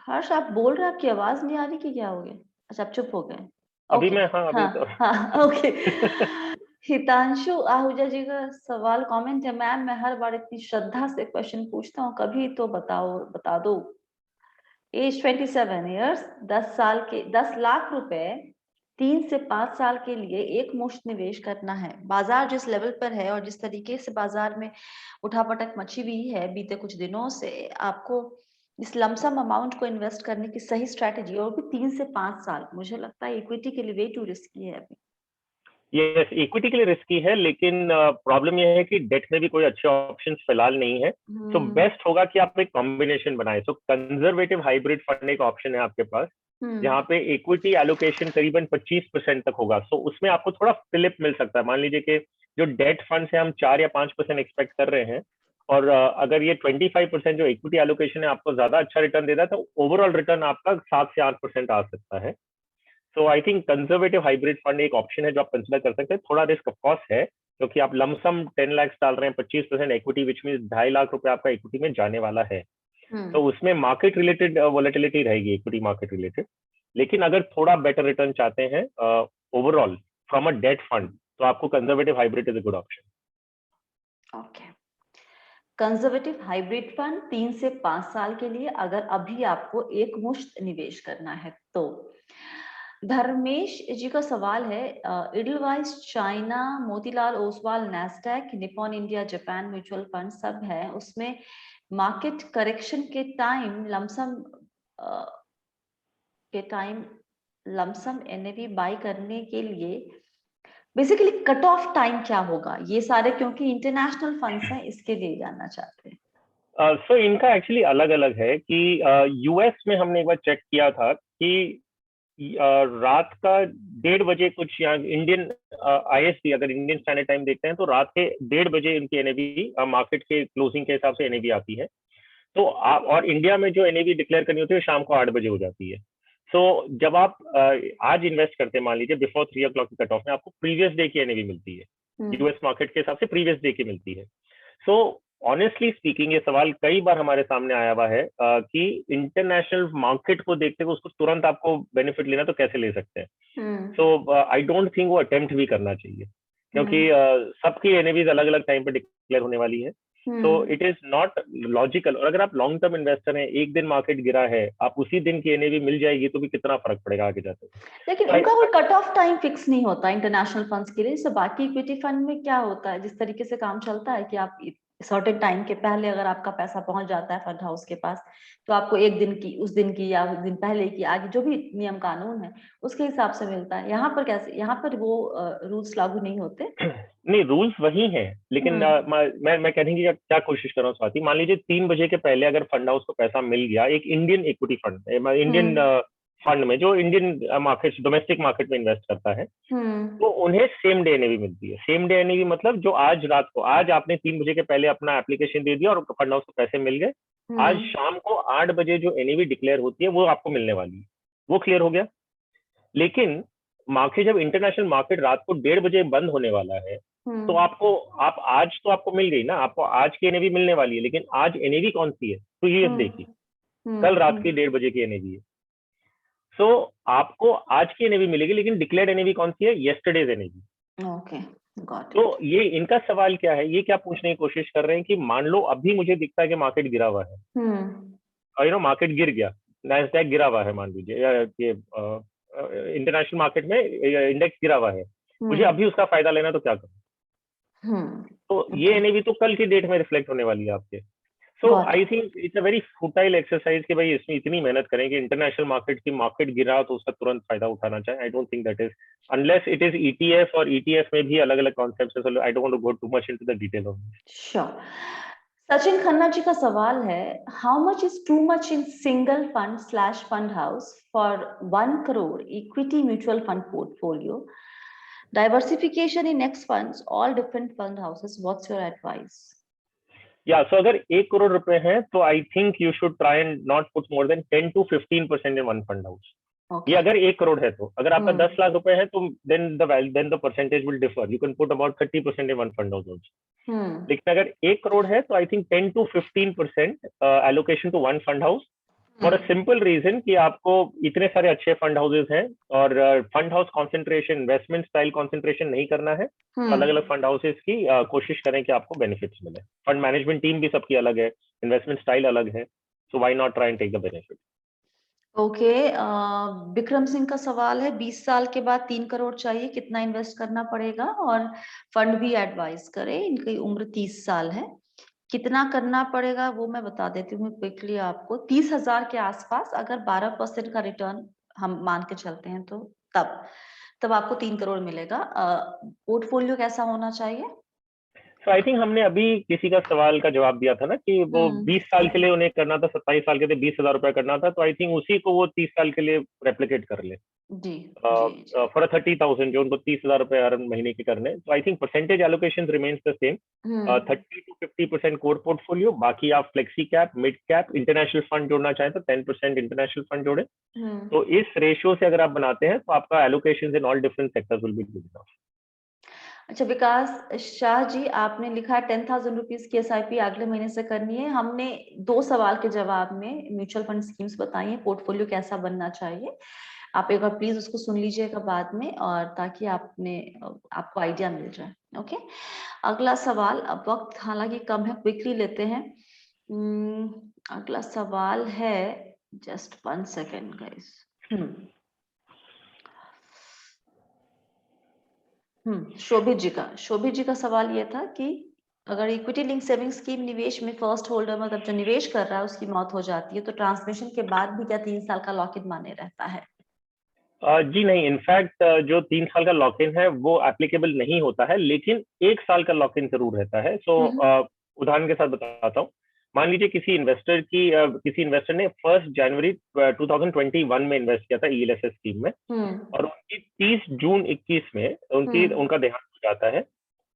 हर्ष आप बोल रहे हैं, आपकी आवाज नहीं आ रही कि क्या हो गया? अच्छा आप चुप हो गए।
अभी मैं अभी तो
हाँ ओके। हितांशु आहूजा जी का सवाल कमेंट है, मैम मैं हर बार इतनी श्रद्धा से क्वेश्चन पूछता हूँ, कभी तो बता दो। एज 27 ईयर्स, 10 लाख रुपए 3 से 5 साल के लिए एक मुश्त निवेश करना है। बाजार जिस लेवल पर है और जिस तरीके से बाजार में उठापटक मची हुई है बीते कुछ दिनों से, आपको इस लमसम अमाउंट को इन्वेस्ट करने की सही स्ट्रैटेजी, और भी 3 से 5 साल, मुझे लगता है इक्विटी के लिए वे टू रिस्की है अभी।
यस, इक्विटी के लिए रिस्की है, लेकिन प्रॉब्लम यह है कि डेट में भी कोई अच्छे ऑप्शंस फिलहाल नहीं है। तो बेस्ट होगा कि आप एक कॉम्बिनेशन बनाए। तो कंजर्वेटिव हाइब्रिड फंड एक ऑप्शन है आपके पास, जहाँ पे इक्विटी एलोकेशन करीबन 25% तक होगा। तो उसमें आपको थोड़ा फिलिप मिल सकता है। मान लीजिए कि जो डेट फंड है हम 4 या 5% एक्सपेक्ट कर रहे हैं, और अगर ये 25% जो इक्विटी एलोकेशन है आपको ज्यादा अच्छा रिटर्न देता है, तो ओवरऑल रिटर्न आपका 7 से 8% आ सकता है। So I think conservative hybrid fund एक ऑप्शन है जो आप कंसिडर कर सकते हैं। थोड़ा रिस्क ऑफ कोर्स है, क्योंकि आप लमसम 10 लाख डाल रहे हैं, 25% इक्विटी, विच मीन 2.5 लाख रुपए आपका इक्विटी में जाने वाला है। तो उसमें मार्केट रिलेटेड वोलेटिलिटी रहेगी, इक्विटी मार्केट रिलेटेड। लेकिन अगर थोड़ा बेटर रिटर्न चाहते हैं overall from a debt fund, तो आपको conservative hybrid is a good option.
Okay, conservative hybrid fund 3 से 5 साल के लिए अगर अभी आपको एक मुश्त निवेश करना है तो। धर्मेश जी का सवाल है, Edelweiss China, Motilal Oswal, Nasdaq, Nippon India, Japan mutual fund सब है, उसमें मार्केट करेक्शन के टाइम लमसम एनएवी बाय करने के लिए बेसिकली कट ऑफ टाइम क्या होगा? ये सारे क्योंकि इंटरनेशनल फंड्स हैं, इसके लिए जानना चाहते हैं।
सो इनका एक्चुअली अलग अलग है कि यूएस में हमने एक बार चेक किया था कि रात का 1:30 बजे कुछ, यहाँ इंडियन आईएसटी अगर इंडियन स्टैंडर्ड टाइम देखते हैं तो रात के 1:30 बजे इनकी एनएवी मार्केट के क्लोजिंग के हिसाब से एनएवी आती है। तो और इंडिया में जो एनएवी डिक्लेयर करनी होती है शाम को 8 बजे हो जाती है। तो जब आप आज इन्वेस्ट करते हैं, मान लीजिए बिफोर 3 o'clock की कट ऑफ में, आपको प्रीवियस डे की एनएवी मिलती है, यूएस मार्केट के हिसाब से प्रीवियस डे की मिलती है। सो ऑनेस्टली स्पीकिंग, ये सवाल कई बार हमारे सामने आया हुआ है कि इंटरनेशनल मार्केट को देखते हुए उसको तुरंत आपको बेनिफिट लेना तो कैसे ले सकते हैं। सो आई डोंट थिंक वो अटेम्प्ट भी करना चाहिए, क्योंकि सबकी एनएवीज अलग अलग टाइम पे डिक्लेयर होने वाली है। तो इट इज नॉट लॉजिकल। और अगर आप लॉन्ग टर्म इन्वेस्टर हैं, एक दिन मार्केट गिरा है, आप उसी दिन की एनएवी मिल जाएगी तो भी कितना फर्क पड़ेगा आगे जाते हुए।
लेकिन उनका कोई कट ऑफ टाइम फिक्स नहीं होता इंटरनेशनल फंड्स के लिए। बाकी इक्विटी फंड में क्या होता है, जिस तरीके से काम चलता है कि आप सर्टेन टाइम के पहले अगर आपका पैसा पहुंच जाता है फंड हाउस के पास, तो आपको एक दिन की, उस दिन की या उस दिन पहले की, आगे जो भी नियम कानून है उसके हिसाब से मिलता है। यहाँ पर कैसे, यहाँ पर वो रूल्स लागू नहीं होते?
नहीं, रूल्स वही हैं, लेकिन मैं कहने की क्या कोशिश कर रहा हूँ स्वाति, मान लीजिए 3 बजे के पहले अगर फंड हाउस को पैसा मिल गया, एक Indian equity fund, Indian fund में जो इंडियन मार्केट, डोमेस्टिक मार्केट में इन्वेस्ट करता है, तो उन्हें सेम डे एनएवी मिलती है। सेम डे एनएवी मतलब जो आज रात को, आज आपने 3 बजे के पहले अपना एप्लीकेशन दे दिया और फंड हाउस को पैसे मिल गए, आज शाम को 8 बजे जो एनएवी डिक्लेयर होती है वो आपको मिलने वाली है। वो क्लियर हो गया। लेकिन मार्केट, जब इंटरनेशनल मार्केट रात को 1:30 बजे बंद होने वाला है, तो आज तो आपको मिल गई ना, आपको आज की एनएवी मिलने वाली है, लेकिन आज एनएवी कौन सी है? तो यूएस देखी, कल रात की 1:30 बजे की एनएवी है। सो आपको आज की एनएवी मिलेगी, लेकिन डिक्लेयर्ड एनएवी कौन सी है? Yesterday's NAV.
Okay, got it.
तो ये इनका सवाल क्या है, ये क्या पूछने की कोशिश कर रहे हैं कि मान लो अभी मुझे दिखता है कि मार्केट गिरा हुआ है, और मार्केट गिर गया, नैस्डैक गिरा हुआ है मान लीजिए, या इंटरनेशनल मार्केट में इंडेक्स गिरा हुआ है, मुझे अभी उसका फायदा लेना, तो क्या करूं? तो ये एनएवी तो कल की डेट में रिफ्लेक्ट होने वाली है आपके। So I think it's a very futile exercise कि भाई इसमें इतनी मेहनत करें कि इंटरनेशनल मार्केट गिरा तो उसका तुरंत फायदा उठाना चाहिए। I don't think that is, unless it is ETF, और ईटीएफ में भी अलग अलग कॉन्सेप्ट्स है। I don't want to go too much into the detail of this.
Sure. Sachin Khanna ji का सवाल है, how much is too much in single fund slash fund house for 1 crore equity mutual fund portfolio, diversification in next funds, all different fund houses, what's your advice?
या सो अगर 1 करोड़ रुपए हैं तो I think you should try and not put more than 10 to 15% in one fund house. ये अगर 1 करोड़ है तो, अगर आपका 10 लाख रुपए है तो then the percentage will differ, you can put about 30% in one fund house also. लेकिन अगर 1 करोड़ है तो I think 10 to 15% allocation to one fund house, for a simple reason कि आपको इतने सारे अच्छे फंड हाउसेस हैं और fund house concentration, investment style concentration नहीं करना है, तो अलग अलग फंड हाउसेस की कोशिश करें कि आपको बेनिफिट्स मिले। फंड मैनेजमेंट टीम भी सबकी अलग है, इन्वेस्टमेंट स्टाइल अलग है, so why not try and take the benefit.
Okay, Vikram Singh का सवाल है, 20 साल के बाद 3 करोड़ चाहिए, कितना इन्वेस्ट करना पड़ेगा? और फंड भी एडवाइस करें, इनकी उम्र 30 साल है, कितना करना पड़ेगा वो मैं बता देती हूँ क्विकली आपको। 30,000 के आसपास, अगर 12% का रिटर्न हम मान के चलते हैं तो तब आपको 3 करोड़ मिलेगा। पोर्टफोलियो कैसा होना चाहिए?
तो आई थिंक हमने अभी किसी का सवाल का जवाब दिया था ना कि वो 20 साल के लिए उन्हें करना था, 27 साल के लिए 20,000 रुपया करना था, तो आई थिंक उसी को वो 30 साल के लिए रेप्लिकेट कर ले
जी
फॉर 30,000 जो उनको 30,000 रुपए हर महीने के करने। तो I think percentage allocation remains the same, 30 to 50% core portfolio, बाकी आप flexi cap, mid cap, international fund जोड़ना चाहें तो 10% इंटरनेशनल फंड जोड़े। तो इस रेशियो से अगर आप बनाते हैं तो आपका allocation in all different sectors will be good enough.
अच्छा, विकास शाह जी, आपने लिखा है 10,000 रुपीज की SIP अगले महीने से करनी है। हमने 2 सवाल के जवाब में म्यूचुअल फंड स्कीम्स बताई है, पोर्टफोलियो कैसा बनना चाहिए। आप एक बार प्लीज उसको सुन लीजिएगा बाद में, और ताकि आपको आइडिया मिल जाए। ओके, अगला सवाल, अब वक्त हालांकि कम है, क्विकली लेते हैं। अगला सवाल है, जस्ट 1 सेकेंड गाइस। शोभित जी का सवाल ये था कि अगर इक्विटी लिंक सेविंग स्कीम निवेश में फर्स्ट होल्डर, मतलब जो निवेश कर रहा है, उसकी मौत हो जाती है, तो ट्रांसमिशन के बाद भी क्या 3 साल का लॉक इन मान्य रहता है?
जी नहीं, इनफैक्ट जो 3 साल का लॉक इन है वो एप्लीकेबल नहीं होता है, लेकिन 1 साल का लॉक इन जरूर रहता है। सो उदाहरण के साथ बताता हूँ। मान लीजिए किसी इन्वेस्टर ने 1 जनवरी 2021 में इन्वेस्ट किया था ELSS स्कीम में, और उनकी 30 जून 21 में उनका देहांत हो जाता है।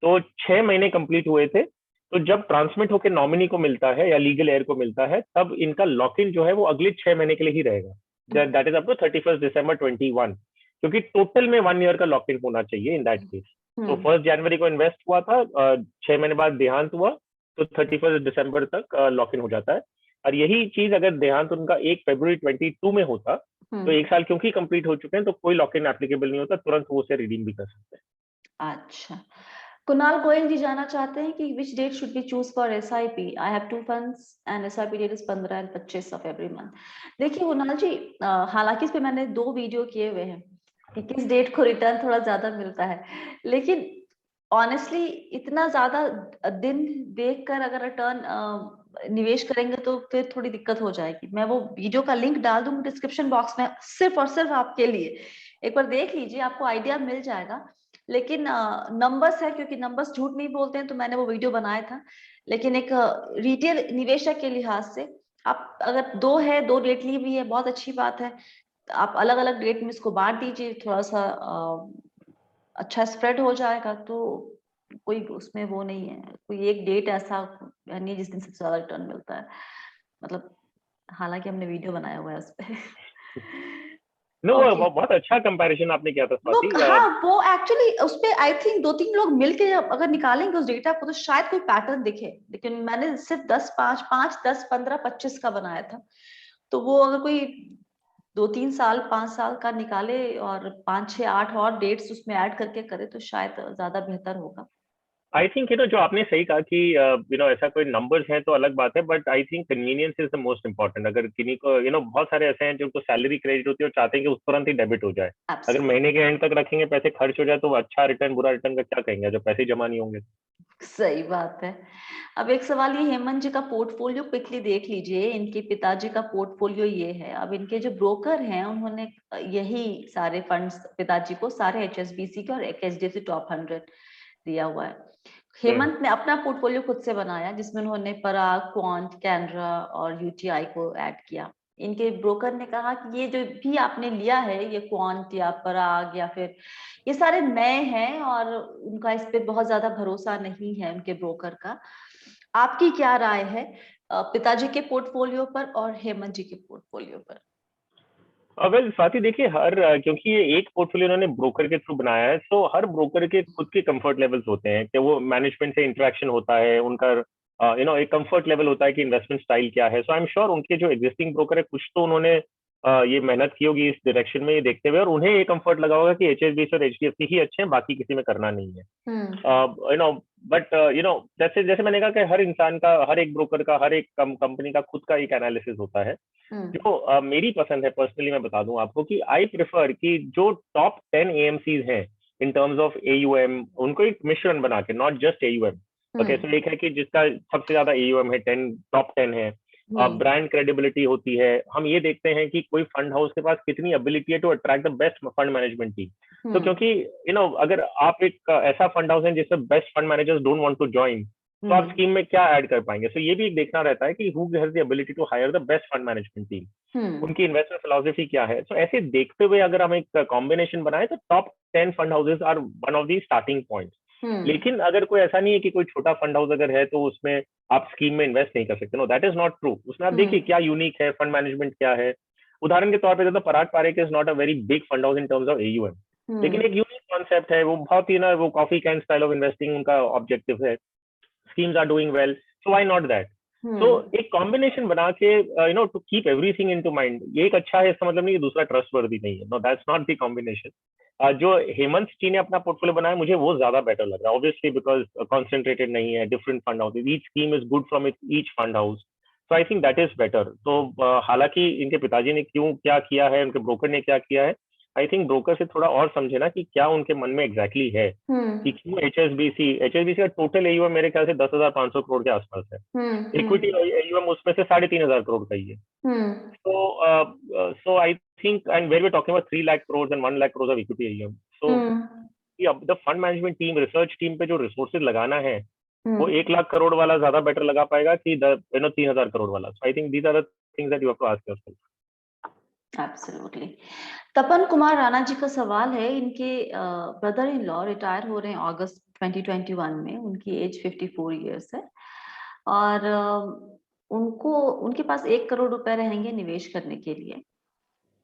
तो 6 महीने कंप्लीट हुए थे, तो जब ट्रांसमिट होकर नॉमिनी को मिलता है या लीगल एयर को मिलता है, तब इनका लॉक इन जो है वो अगले 6 महीने के लिए ही रहेगा, दैट इज अप टू 31 दिसंबर 21, क्योंकि टोटल में 1 ईयर का लॉक इन होना चाहिए इन दैट केस। तो 1 जनवरी को इन्वेस्ट हुआ था, 6 महीने बाद देहांत हुआ, तो 31 दिसंबर तक लॉक इन हो जाता है। और यही चीज अगर देहांत उनका 1 फरवरी 22 में होता, तो 1 साल क्योंकि कंप्लीट हो चुके हैं, तो कोई लॉक इन एप्लीकेबल नहीं होता, तुरंत वो उसे रिडीम भी कर सकते हैं।
अच्छा, कुणाल गोयल जी जानना चाहते हैं कि which date should be choose for SIP? I have 2 funds and SIP date is 15 and 25 of every month. देखिए कुणाल जी, हालांकि इस पे मैंने 2 वीडियो किए हुए हैं कि किस डेट को रिटर्न थोड़ा ज्यादा मिलता है, लेकिन ऑनेस्टली इतना ज्यादा दिन देखकर अगर रिटर्न निवेश करेंगे तो फिर थोड़ी दिक्कत हो जाएगी। मैं वो वीडियो का लिंक डाल दूंगी डिस्क्रिप्शन बॉक्स में, सिर्फ और सिर्फ आपके लिए। एक बार देख लीजिए, आपको आइडिया मिल जाएगा। लेकिन नंबर्स है, क्योंकि नंबर्स झूठ नहीं बोलते हैं, तो मैंने वो वीडियो बनाया था। लेकिन एक रिटेल निवेशक के लिहाज से, आप अगर 2 डेट ली हुई है, बहुत अच्छी बात है। आप अलग अलग डेट में इसको बांट दीजिए, थोड़ा सा अच्छा स्प्रेड हो जाएगा। तो कोई उसमें वो नहीं है, कोई एक डेट ऐसा नहीं है जिस दिन सबसे ज्यादा रिटर्न मिलता है, मतलब हालांकि हमने वीडियो बनाया हुआ है उस पे।
No
Okay.
बहुत अच्छा कंपैरिजन आपने किया था
वो
स्वाति।
हाँ, वो एक्चुअली उस पे आई थिंक 2-3 लोग मिलके अगर निकालेंगे उस डेटा को तो शायद कोई पैटर्न दिखे, लेकिन मैंने सिर्फ 10, 5, 5, 10, 15, 25 का बनाया था। तो वो अगर कोई 2-3 साल, 5 साल का निकाले और 5, 6, 8 और डेट्स उसमें ऐड करके करे तो शायद ज्यादा बेहतर होगा।
आई थिंक जो आपने सही कहा कि ऐसा कोई नंबर्स हैं तो अलग बात है, but I think convenience is the most important. अगर किन्हीं को बहुत सारे ऐसे हैं जिनको सैलरी क्रेडिट होती है और चाहते हैं कि उस तुरंत ही डेबिट हो जाए। अगर महीने के एंड तक रखेंगे, पैसे खर्च हो जाए, तो अच्छा रिटर्न बुरा रिटर्न का क्या कहेंगे जब पैसे जमा नहीं होंगे।
सही बात है। अब एक सवाल, ये हेमंत जी का पोर्टफोलियो क्विकली देख लीजिए। इनके पिताजी का पोर्टफोलियो ये है। अब इनके जो ब्रोकर हैं उन्होंने यही सारे फंड्स पिताजी को सारे HSBC के और एक HDFC टॉप 100 दिया हुआ है। हेमंत ने अपना पोर्टफोलियो खुद से बनाया, जिसमें उन्होंने पराग, क्वांट, कैनरा और यूटीआई को ऐड किया। इनके ब्रोकर ने कहा कि ये जो भी आपने लिया है, ये क्वांट या पराग या फिर ये सारे नए हैं और उनका इस पे बहुत ज्यादा भरोसा नहीं है उनके ब्रोकर का। आपकी क्या राय है पिताजी के पोर्टफोलियो पर और हेमंत जी के पोर्टफोलियो पर?
वेल स्वाति देखिए, क्योंकि ये एक पोर्टफोलियो उन्होंने ब्रोकर के थ्रू बनाया है, सो हर ब्रोकर के खुद के कंफर्ट लेवल्स होते हैं कि वो मैनेजमेंट से इंटरेक्शन होता है, उनका एक कंफर्ट लेवल होता है कि इन्वेस्टमेंट स्टाइल क्या है। सो आई एम श्योर उनके जो एग्जिस्टिंग ब्रोकर है, कुछ तो उन्होंने ये मेहनत की होगी इस डायरेक्शन में, ये देखते हुए, और उन्हें ये कंफर्ट लगा होगा कि एचएसबीसी और एचडीएफसी ही अच्छे हैं, बाकी किसी में करना नहीं है। बट जैसे जैसे मैंने कहा कि हर इंसान का, हर एक ब्रोकर का, हर एक कंपनी का खुद का एक एनालिसिस होता है। जो मेरी पसंद है पर्सनली, मैं बता दूं आपको कि आई प्रेफर कि जो टॉप 10 एएमसीज हैं इन टर्म्स ऑफ एयूएम, उनको एक मिश्रण बना के, नॉट जस्ट एयूएम। ओके, तो एक है कि जिसका सबसे ज्यादा एयूएम है, टॉप 10 है, ब्रांड क्रेडिबिलिटी होती है। हम ये देखते हैं कि कोई फंड हाउस के पास कितनी एबिलिटी है to attract the best fund management team. तो क्योंकि अगर आप एक ऐसा फंड हाउस है जिसमें best fund managers don't want to join, तो आप स्कीम में क्या ऐड कर पाएंगे? सो ये भी एक देखना रहता है कि who has the ability to hire the best fund management team, उनकी इन्वेस्टमेंट फिलॉसफी क्या है। सो ऐसे देखते हुए अगर हम एक कॉम्बिनेशन बनाए, तो top 10 fund houses are one of the starting point. लेकिन अगर कोई ऐसा नहीं है कि कोई छोटा फंड हाउस अगर है तो उसमें आप स्कीम में इन्वेस्ट नहीं कर सकते, no, that is not true. उसमें आप देखिए क्या यूनिक है, फंड मैनेजमेंट क्या है। उदाहरण के तौर पे तो Parag Parekh is not a very big fund house in terms of AUM, लेकिन एक यूनिक कॉन्सेप्ट है, वो बहुत ही वो coffee can style of investing उनका ऑब्जेक्टिव है, schemes are doing well, so why not that. तो एक कॉम्बिनेशन बना के to keep everything in to mind, ये एक अच्छा है, इसका मतलब नहीं दूसरा ट्रस्टवर्दी नहीं है, no, that's not the combination. जो हेमंत जी ने अपना पोर्टफोलियो बनाया, मुझे वो ज्यादा बेटर लग रहा है, ऑब्वियसली बिकॉज कॉन्सेंट्रेटेड नहीं है, different fund house, each scheme is good from each fund house. So I think that is better. तो हालांकि इनके पिताजी ने क्यों क्या किया है, उनके ब्रोकर ने क्या किया है, आई थिंक ब्रोकर से थोड़ा और समझे ना कि क्या उनके मन में एग्जैक्टली है कि क्यों एचएसबीसी का टोटल एयूएम मेरे ख्याल से 10,500 करोड़ के आसपास है, इक्विटी एयूएम उसमें से 3,500 करोड़ का ही है। So I think, and where we're talking about 3 lakh crores and 1 lakh crores of equity AUM. So the fund management team, research team पे जो resources लगाना है, वो 1 लाख करोड़ वाला ज्यादा बेटर लगा पाएगा कि 3,000 करोड़ वाला। So I think these are the things that you have to ask yourself.
Absolutely. तपन कुमार राणा जी का सवाल है, इनके ब्रदर इन लॉ रिटायर हो रहे हैं अगस्त 2021 में, उनकी एज 54 इयर्स है और उनके पास 1 करोड़ रुपए रहेंगे निवेश करने के लिए।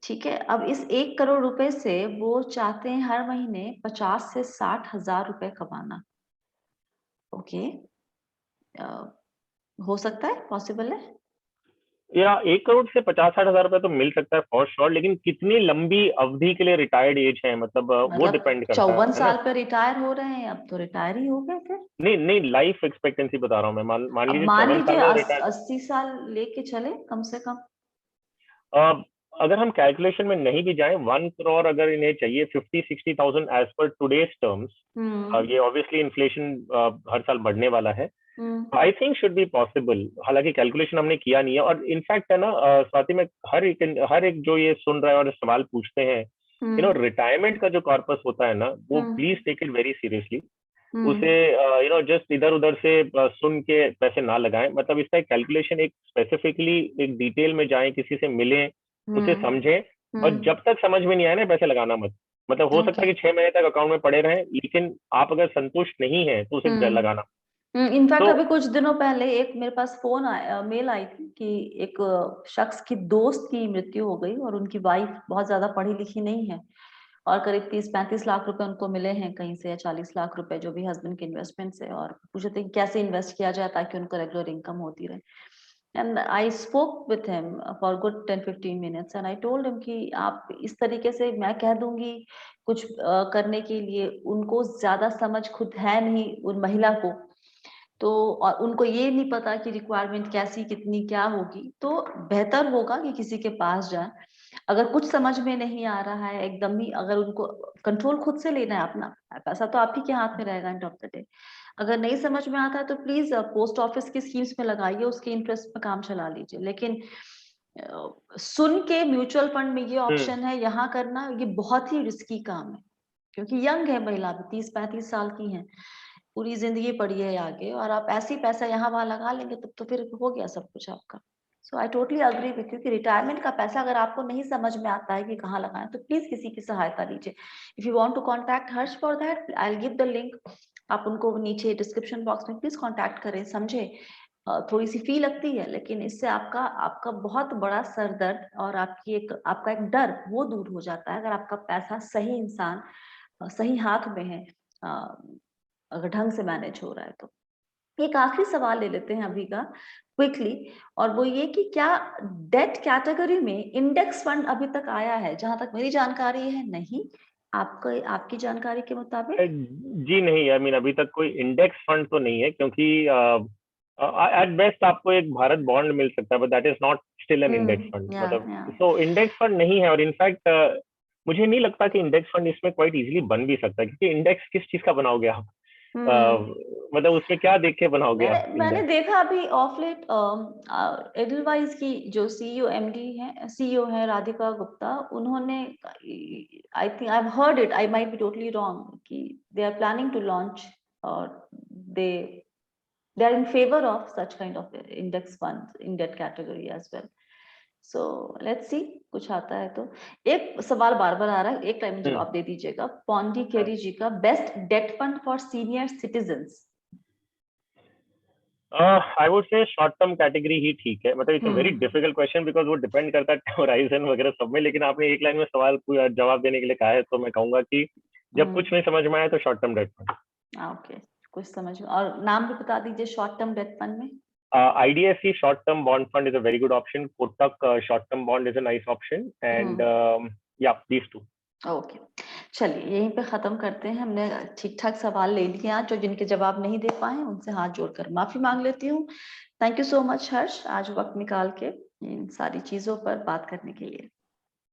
ठीक है, अब इस 1 करोड़ रुपए से वो चाहते हैं हर महीने 50 से 60 हजार रुपए कमाना। ओके, हो सकता है, पॉसिबल है?
या 1 करोड़ से 50-60 हजार रुपए तो मिल सकता है फॉर श्योर, लेकिन कितनी लंबी अवधि के लिए रिटायर्ड एज है, मतलब वो डिपेंड करता है
54 साल पे रिटायर हो रहे हैं, अब तो रिटायर ही हो गए फिर।
नहीं, लाइफ एक्सपेक्टेंसी बता रहा हूँ मैं, मान लीजिए 54
लीजिए
साल में
80 साल लेके चले कम से कम।
अगर हम कैलकुलेशन में नहीं भी जाएं, 1 करोड़ अगर इन्हें चाहिए 50-60,000 एज पर टुडेज टर्म्स, ये ऑब्वियसली इन्फ्लेशन हर साल बढ़ने वाला है, I think should be possible. हालांकि कैलकुलेशन हमने किया नहीं है, और इनफैक्ट है ना स्वाति में हर एक जो ये सुन रहा है और सवाल पूछते हैं, रिटायरमेंट का जो कॉर्पस होता है ना, वो please take it very seriously. उसे जस्ट इधर उधर से सुन के पैसे ना लगाएं, मतलब इसका एक कैलकुलेशन, एक स्पेसिफिकली एक डिटेल में जाएं, किसी से मिलें, उसे समझें, और जब तक समझ में नहीं आए ना पैसे लगाना मत। मतलब हो सकता है कि 6 महीने तक अकाउंट में पड़े रहें, लेकिन आप अगर संतुष्ट नहीं है तो उसे लगाना।
इनफैक्ट अभी कुछ दिनों पहले एक मेरे पास मेल आई थी कि एक शख्स की दोस्त की मृत्यु हो गई और उनकी वाइफ बहुत ज्यादा पढ़ी लिखी नहीं है और करीब 30-35 लाख रुपए उनको मिले हैं कहीं से, या 40 लाख रुपए जो भी हस्बैंड के इन्वेस्टमेंट से, और पूछे थे कैसे इन्वेस्ट किया जाए ताकि उनको रेगुलर इनकम होती रहे। And I spoke with him for good 10-15 minutes and I told him कि आप इस तरीके से मैं कह दूंगी कुछ करने के लिए, उनको ज्यादा समझ खुद है नहीं उन महिला को, तो और उनको ये नहीं पता कि रिक्वायरमेंट कैसी कितनी क्या होगी, तो बेहतर होगा कि किसी के पास जाए। अगर कुछ समझ में नहीं आ रहा है एकदम ही, अगर उनको कंट्रोल खुद से लेना है अपना, पैसा तो आप ही के हाथ में रहेगा एंड ऑफ द डे। अगर नहीं समझ में आता है तो प्लीज पोस्ट ऑफिस की स्कीम्स में लगाइए, उसके इंटरेस्ट में काम चला लीजिए, लेकिन सुन के म्यूचुअल फंड में ये ऑप्शन है यहाँ करना, ये बहुत ही रिस्की काम है, क्योंकि यंग है महिला भी, 30-35 साल की है, पूरी जिंदगी पड़ी है आगे और आप ऐसे ही पैसा यहाँ वहां लगा लेंगे तब तो फिर हो गया सब कुछ आपका। So I totally agree with you कि रिटायरमेंट का पैसा अगर आपको नहीं समझ में आता है कि कहाँ लगाएं तो प्लीज किसी की सहायता लीजिए। If you want to contact Harsh for that I will give the link, आप उनको नीचे डिस्क्रिप्शन बॉक्स में प्लीज कांटेक्ट करें। समझे, थोड़ी सी फी लगती है लेकिन इससे आपका आपका बहुत बड़ा सर दर्द और आपका एक डर वो दूर हो जाता है अगर आपका पैसा सही इंसान सही हाथ में है, अगर ढंग से मैनेज हो रहा है तो। एक आखिरी सवाल ले लेते हैं अभी का क्विकली, और वो ये कि क्या डेट कैटेगरी में इंडेक्स फंड अभी तक आया है? जहां तक मेरी जानकारी है नहीं, आपको आपकी जानकारी के मुताबिक?
जी नहीं, आई मीन अभी तक कोई इंडेक्स फंड तो नहीं है, क्योंकि एट बेस्ट आपको एक भारत बॉन्ड मिल सकता है, but that is not still an index fund.
या
मतलब सो इंडेक्स फंड नहीं है, और इनफैक्ट मुझे नहीं लगता कि इंडेक्स फंड इसमें क्वाइट इजीली बन भी सकता है, क्योंकि इंडेक्स किस चीज का बनाओगे आप? मतलब उसमें क्या देख के बनाओगे आप
मैंने
इंडेक्स?
देखा अभी ऑफ लेट एडलवाइज की जो सीईओ एमडी है, सीईओ है राधिका गुप्ता, उन्होंने I think I have heard it, I might be totally wrong, कि they are planning to launch और they they are in favor of such kind of index funds in that category as well. So let's see कुछ आता है तो। एक सवाल बार बार आ रहा है, एक टाइम में जवाब दे दीजिएगा। पॉन्डी केरी जी का best debt fund for senior citizens.
I would say short term category ही ठीक है। मतलब it's a very difficult question, because वो डिपेंड करता है होराइजन वगैरह सब में, लेकिन आपने एक लाइन में सवाल जवाब देने के लिए कहा है, तो मैं कहूंगा कि जब कुछ नहीं समझ में आया तो short term debt fund.
Okay, कुछ समझ में, और नाम भी बता दीजिए शॉर्ट टर्म डेट फंड में।
IDFC short term bond fund is a very good option. Kotak short term bond is a nice option, and yeah, these two.
Okay, चलिए यहीं पे खत्म करते हैं। हमने ठीक ठाक सवाल ले लिए आज, जो जिनके जवाब नहीं दे पाए उनसे हाथ जोड़कर माफी मांग लेती हूँ। थैंक यू सो मच हर्ष, आज वक्त निकाल के इन सारी चीजों पर बात करने के लिए।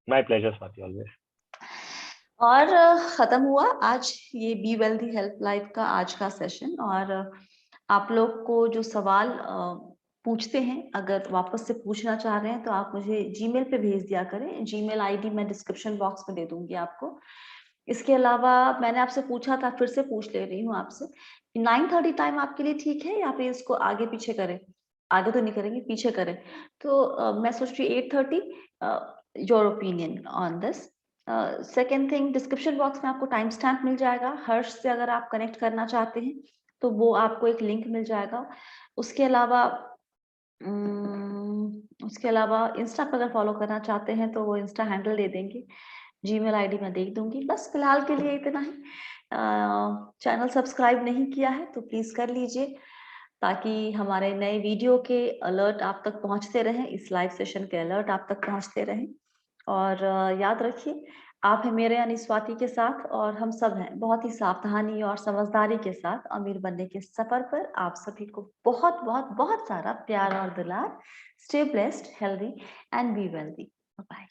My pleasure, Swati, always.
और खत्म हुआ आज ये बी वेल्दी हेल्प लाइफ का आज का सेशन। और आप लोग को जो सवाल पूछते हैं, अगर वापस से पूछना चाह रहे हैं तो आप मुझे जीमेल पे भेज दिया करें। जीमेल आईडी मैं डिस्क्रिप्शन बॉक्स में दे दूंगी आपको। इसके अलावा मैंने आपसे पूछा था, फिर से पूछ ले रही हूँ आपसे, 9:30 टाइम आपके लिए ठीक है या फिर इसको आगे पीछे करें? आगे तो नहीं करेंगे, पीछे करें तो मैं सोच रही हूँ 8:30। Your opinion on this. Second thing, description box में आपको टाइम स्टैम्प मिल जाएगा। हर्ष से अगर आप कनेक्ट करना चाहते हैं तो वो आपको एक लिंक मिल जाएगा। उसके अलावा इंस्टा पर अगर फॉलो करना चाहते हैं तो वो इंस्टा हैंडल दे देंगे, जीमेल आईडी मैं देख दूंगी। बस फिलहाल के लिए इतना ही। चैनल सब्सक्राइब नहीं किया है तो प्लीज कर लीजिए, ताकि हमारे नए वीडियो के अलर्ट आप तक पहुंचते रहें, इस लाइव सेशन के अलर्ट आप तक पहुंचते रहें। और याद रखिए, आप हैं मेरे यानी स्वाति के साथ, और हम सब हैं बहुत ही सावधानी और समझदारी के साथ अमीर बनने के सफर पर। आप सभी को बहुत बहुत बहुत सारा प्यार और दुलार। Stay blessed, healthy and be wealthy. Bye.